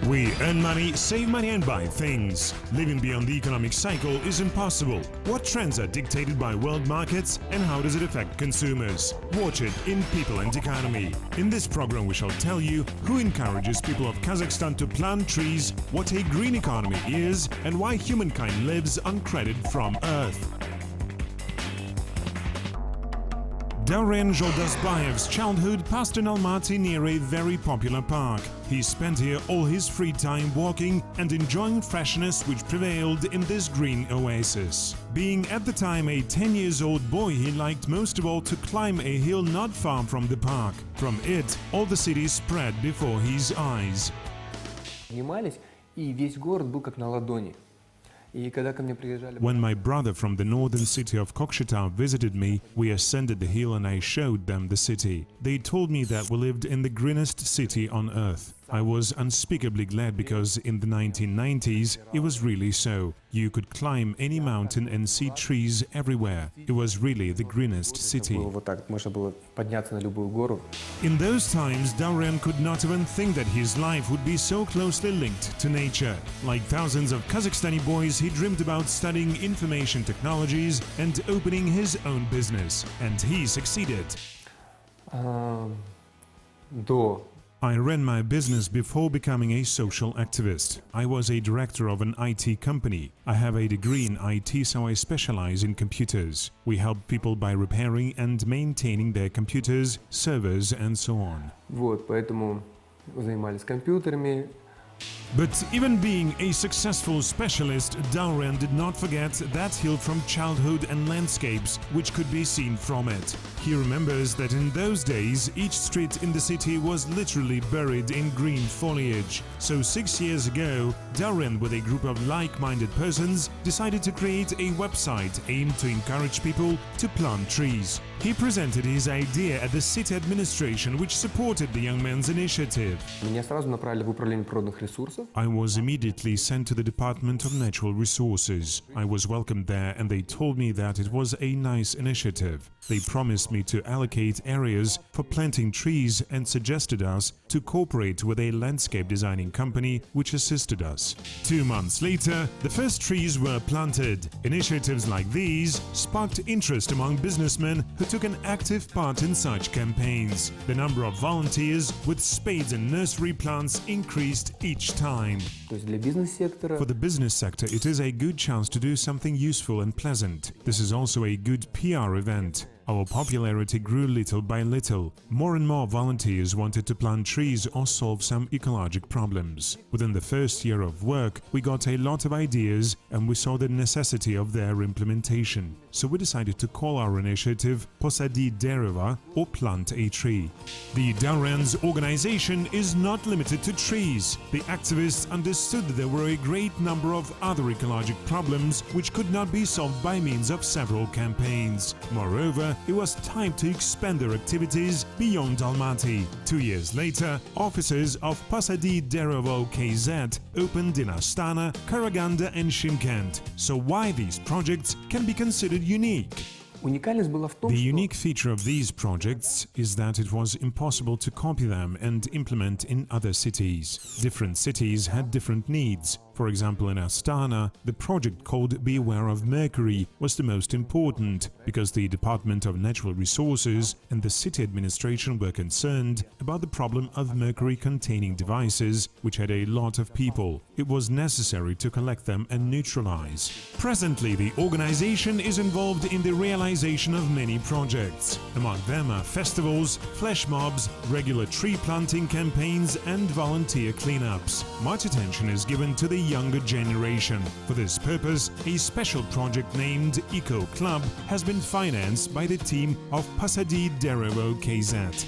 We earn money, save money and buy things. Living beyond the economic cycle is impossible. What trends are dictated by world markets and how does it affect consumers? Watch it in People and Economy. In this program we shall tell you who encourages people of Kazakhstan to plant trees, what a green economy is and why humankind lives on credit from Earth. Dauren Joldasbayev's childhood passed in Almaty near a very popular park. He spent here all his free time walking and enjoying freshness which prevailed in this green oasis. Being at the time a 10-year-old boy, he liked most of all to climb a hill not far from the park. From it, all the city spread before his eyes. И весь город был как на ладони. When my brother from the northern city of Kokshetau visited me, we ascended the hill and I showed them the city. They told me that we lived in the greenest city on earth. I was unspeakably glad because in the 1990s it was really so. You could climb any mountain and see trees everywhere. It was really the greenest city. In those times, Dauren could not even think that his life would be so closely linked to nature. Like thousands of Kazakhstani boys, he dreamed about studying information technologies and opening his own business. And he succeeded. I ran my business before becoming a social activist. I was a director of an IT company. I have a degree in IT, so I specialize in computers. We help people by repairing and maintaining their computers, servers and so on. Вот, поэтому занимались компьютерами. But even being a successful specialist, Dauren did not forget that hill from childhood and landscapes which could be seen from it. He remembers that in those days, each street in the city was literally buried in green foliage. So 6 years ago, Dauren, with a group of like-minded persons, decided to create a website aimed to encourage people to plant trees. He presented his idea at the city administration, which supported the young man's initiative. Меня сразу направили в управление природных ресурсов. I was immediately sent to the Department of Natural Resources. I was welcomed there and they told me that it was a nice initiative. They promised me to allocate areas for planting trees and suggested us to cooperate with a landscape designing company which assisted us. 2 months later, the first trees were planted. Initiatives like these sparked interest among businessmen who took an active part in such campaigns. The number of volunteers with spades and nursery plants increased each time. То есть для бизнес-сектора. For the business sector, it is a good chance to do something useful and pleasant. This is also a good PR event. Our popularity grew little by little. More and more volunteers wanted to plant trees or solve some ecologic problems. Within the first year of work, we got a lot of ideas and we saw the necessity of their implementation. So we decided to call our initiative Posadi Dereva, or Plant a Tree. The Dauren's organization is not limited to trees. The activists understood that there were a great number of other ecologic problems which could not be solved by means of several campaigns. Moreover, it was time to expand their activities beyond Almaty. 2 years later, offices of Posadi Derevo KZ opened in Astana, Karaganda and Shymkent. So why these projects can be considered unique? The unique feature of these projects is that it was impossible to copy them and implement in other cities. Different cities had different needs. For example, in Astana, the project called Beware of Mercury was the most important because the Department of Natural Resources and the city administration were concerned about the problem of mercury-containing devices, which had a lot of people. It was necessary to collect them and neutralize. Presently, the organization is involved in the realization of many projects. Among them are festivals, flash mobs, regular tree planting campaigns and volunteer cleanups. Much attention is given to the younger generation. For this purpose, a special project named Eco Club has been financed by the team of Posadi Derevo KZ.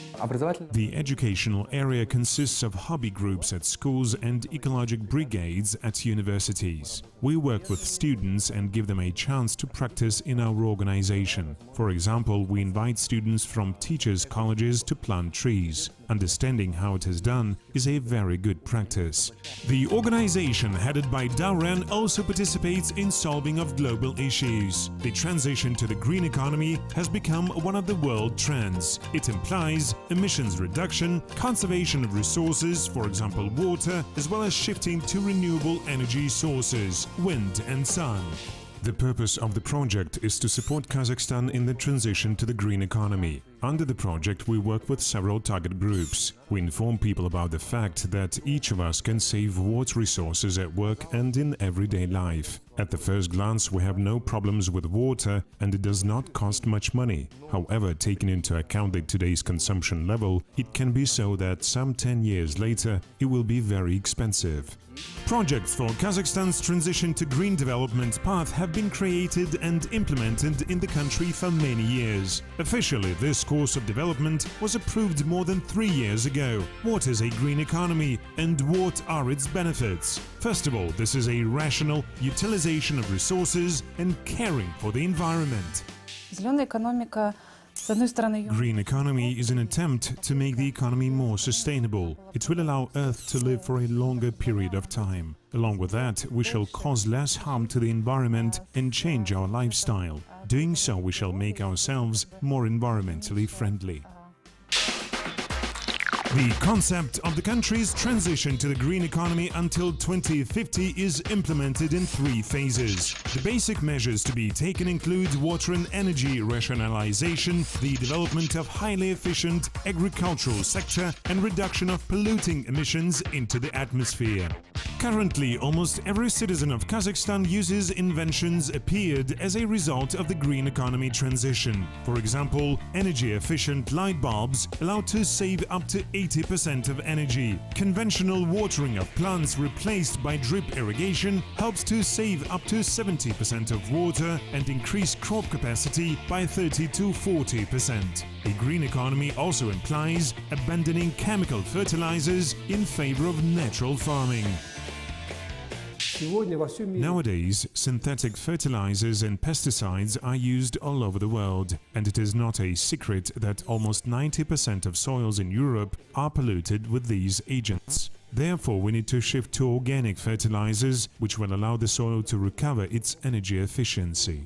The educational area consists of hobby groups at schools and ecologic brigades at universities. We work with students and give them a chance to practice in our organization. For example, we invite students from teachers' colleges to plant trees. Understanding how it is done is a very good practice. The organization headed by Dauren also participates in solving of global issues. The transition to the green economy has become one of the world trends. It implies emissions reduction, conservation of resources, for example water, as well as shifting to renewable energy sources, wind and sun. The purpose of the project is to support Kazakhstan in the transition to the green economy. Under the project, we work with several target groups. We inform people about the fact that each of us can save water resources at work and in everyday life. At the first glance, we have no problems with water and it does not cost much money. However, taking into account the today's consumption level, it can be so that some 10 years later, it will be very expensive. Projects for Kazakhstan's transition to green development path have been created and implemented in the country for many years. Officially, this course of development was approved more than 3 years ago. What is a green economy and what are its benefits? First of all, this is a rational utilization of resources and caring for the environment. Зеленая экономика, с одной стороны, Green economy is an attempt to make the economy more sustainable. It will allow Earth to live for a longer period of time. Along with that, we shall cause less harm to the environment and change our lifestyle. Doing so, we shall make ourselves more environmentally friendly. The concept of the country's transition to the green economy until 2050 is implemented in 3 phases. The basic measures to be taken include water and energy rationalization, the development of highly efficient agricultural sector, and reduction of polluting emissions into the atmosphere. Currently, almost every citizen of Kazakhstan uses inventions appeared as a result of the green economy transition. For example, energy-efficient light bulbs allow to save up to 80% of energy. Conventional watering of plants replaced by drip irrigation helps to save up to 70% of water and increase crop capacity by 30 to 40%. A green economy also implies abandoning chemical fertilizers in favor of natural farming. Nowadays, synthetic fertilizers and pesticides are used all over the world, and it is not a secret that almost 90% of soils in Europe are polluted with these agents. Therefore, we need to shift to organic fertilizers, which will allow the soil to recover its energy efficiency.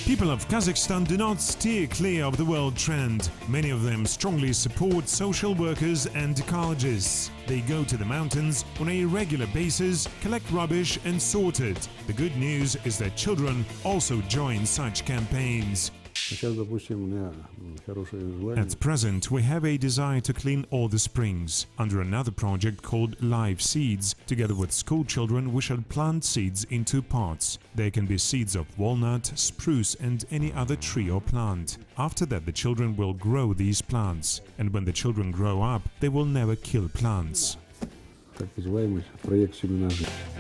People of Kazakhstan do not steer clear of the world trend. Many of them strongly support social workers and ecologists. They go to the mountains on a regular basis, collect rubbish and sort it. The good news is that children also join such campaigns. At present, we have a desire to clean all the springs. Under another project called Live Seeds, together with school children, we shall plant seeds into pots. There can be seeds of walnut, spruce and any other tree or plant. After that, the children will grow these plants. And when the children grow up, they will never kill plants.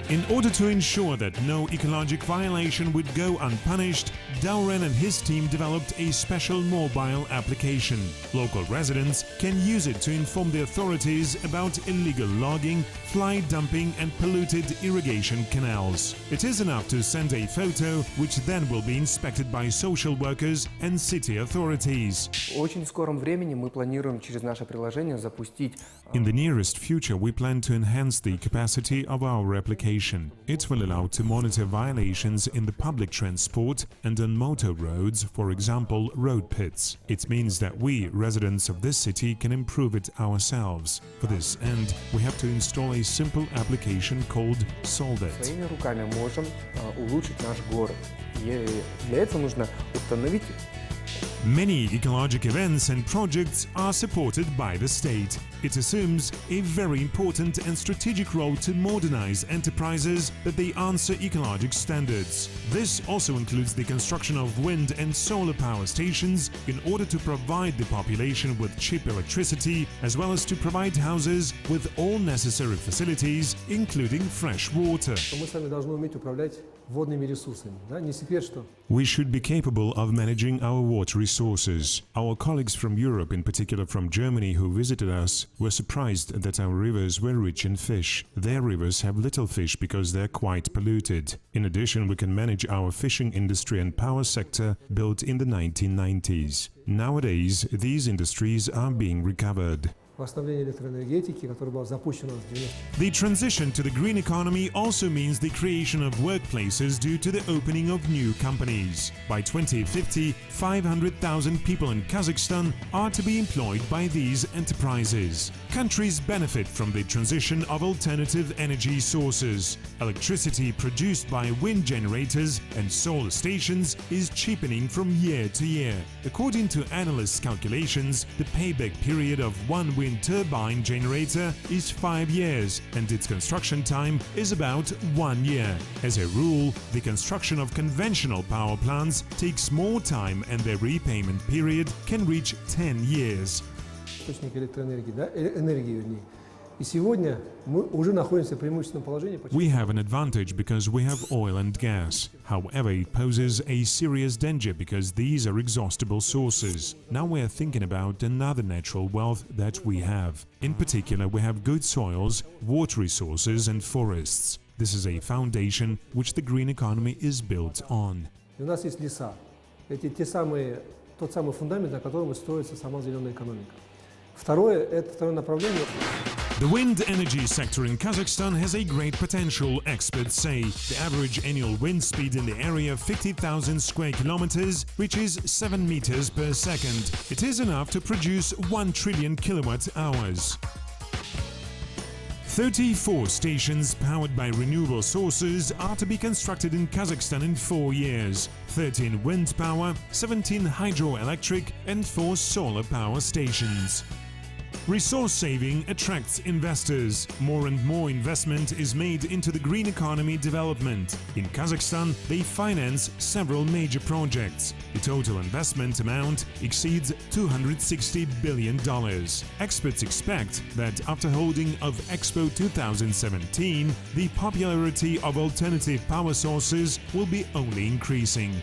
In order to ensure that no ecologic violation would go unpunished, Dauren and his team developed a special mobile application. Local residents can use it to inform the authorities about illegal logging, fly dumping and polluted irrigation canals. It is enough to send a photo, which then will be inspected by social workers and city authorities. In the nearest future, we plan to enhance the capacity of our application. It will allow to monitor violations in the public transport and on motor roads, for example, road pits. It means that we, residents of this city, can improve it ourselves. For this end, we have to install a simple application called Solve It. Many ecologic events and projects are supported by the state. It assumes a very important and strategic role to modernize enterprises that they answer ecologic standards. This also includes the construction of wind and solar power stations in order to provide the population with cheap electricity, as well as to provide houses with all necessary facilities, including fresh water. We should be capable of managing our water resources. Our colleagues from Europe, in particular from Germany, who visited us, were surprised that our rivers were rich in fish. Their rivers have little fish because they're quite polluted. In addition, we can manage our fishing industry and power sector built in the 1990s. Nowadays, these industries are being recovered. восстановление электроэнергетики, которое было запущено в 90-х. The transition to the green economy also means the creation of workplaces due to the opening of new companies. By 2050, 500,000 people in Kazakhstan are to be employed by these enterprises. Countries benefit from the transition of alternative energy sources. Electricity produced by wind generators and solar stations is cheapening from year to year. According to analysts' calculations, the payback period of one wind turbine generator is 5 years and its construction time is about 1 year. As a rule, the construction of conventional power plants takes more time and their repayment period can reach 10 years. Источник электроэнергии, да, энергии, вернее. И сегодня мы уже находимся в преимущественном положении. We have an advantage because we have oil and gas. However, it poses a serious danger because these are exhaustible sources. Now we are thinking about another natural wealth that we have. In particular, we have good soils, water resources and forests. This is a foundation which the green economy is built on. И у нас есть леса. Тот самый фундамент, на котором строится сама зеленая экономика. Второе направление. The wind energy sector in Kazakhstan has a great potential, experts say. The average annual wind speed in the area, 50,000 square kilometers, reaches 7 meters per second. It is enough to produce 1 trillion kilowatt hours. 34 stations powered by renewable sources are to be constructed in Kazakhstan in 4 years. 13 wind power, 17 hydroelectric and 4 solar power stations. Resource saving attracts investors. More and more investment is made into the green economy development. In Kazakhstan, they finance several major projects. The total investment amount exceeds $260 billion. Experts expect that after holding of Expo 2017, the popularity of alternative power sources will be only increasing.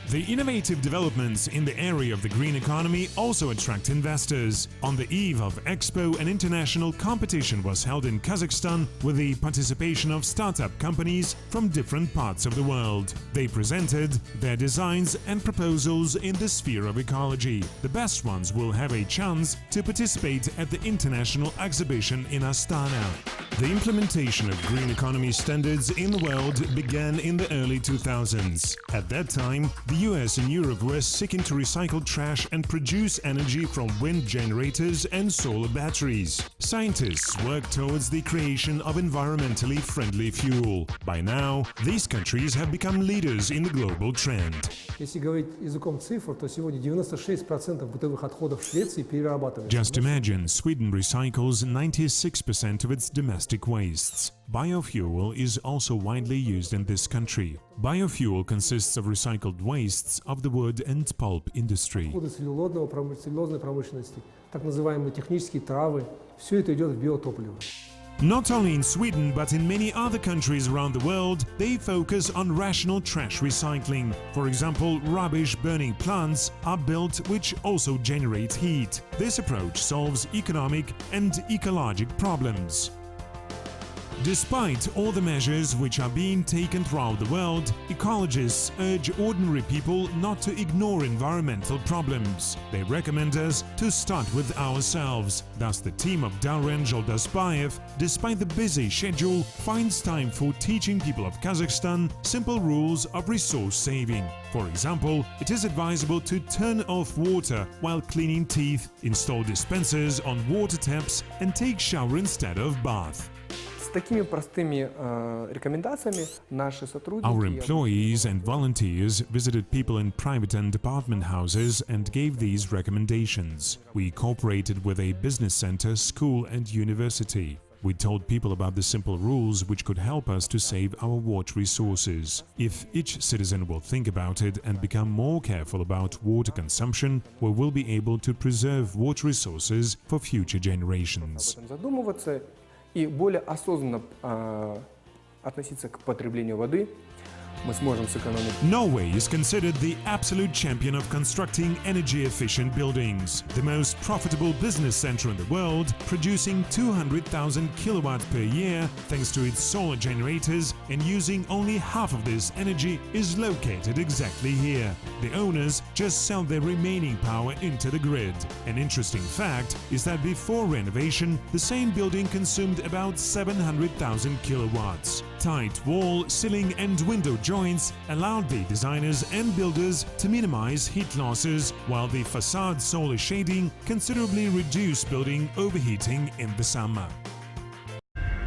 The innovative developments in the area of the green economy also attract investors. On the eve of Expo, an international competition was held in Kazakhstan with the participation of startup companies from different parts of the world. They presented their designs and proposals in the sphere of ecology. The best ones will have a chance to participate at the international exhibition in Astana. The implementation of green economy standards in the world began in the early 2000s. At that time, the US and Europe were seeking to recycle trash and produce energy from wind generators and solar batteries. Scientists worked towards the creation of environmentally friendly fuel. By now, these countries have become leaders in the global trend. Если говорить языком цифр, то сегодня 96% бытовых отходов в Швеции перерабатывается. Just imagine, Sweden recycles 96% of its domestic wastes. Biofuel is also widely used in this country. Biofuel consists of recycled wastes of the wood and pulp industry. Отходы целлюлозной промышленности, так называемые технические травы, все это идет в биотопливо. Not only in Sweden, but in many other countries around the world, they focus on rational trash recycling. For example, rubbish burning plants are built which also generate heat. This approach solves economic and ecologic problems. Despite all the measures which are being taken throughout the world, ecologists urge ordinary people not to ignore environmental problems. They recommend us to start with ourselves. Thus, the team of Dauren Joldasbayev, despite the busy schedule, finds time for teaching people of Kazakhstan simple rules of resource saving. For example, it is advisable to turn off water while cleaning teeth, install dispensers on water taps, and take shower instead of bath. Такими простыми рекомендациями наши сотрудники. Our employees and volunteers visited people in private and apartment houses and gave these recommendations. We cooperated with a business center, school and university. We told people about the simple rules which could help us to save our water resources. If each citizen will think about it and become more careful about water consumption, we will be able to preserve water resources for future generations. И более осознанно относиться к потреблению воды. мы сможем сэкономить. Norway is considered the absolute champion of constructing energy-efficient buildings, the most profitable business center in the world, producing 200,000 kilowatts per year thanks to its solar generators, and using only half of this energy is located exactly here. The owners just sell their remaining power into the grid. An interesting fact is that before renovation, the same building consumed about 700,000 kilowatts. Tight wall, ceiling and window joints allowed the designers and builders to minimize heat losses, while the facade solar shading considerably reduced building overheating in the summer.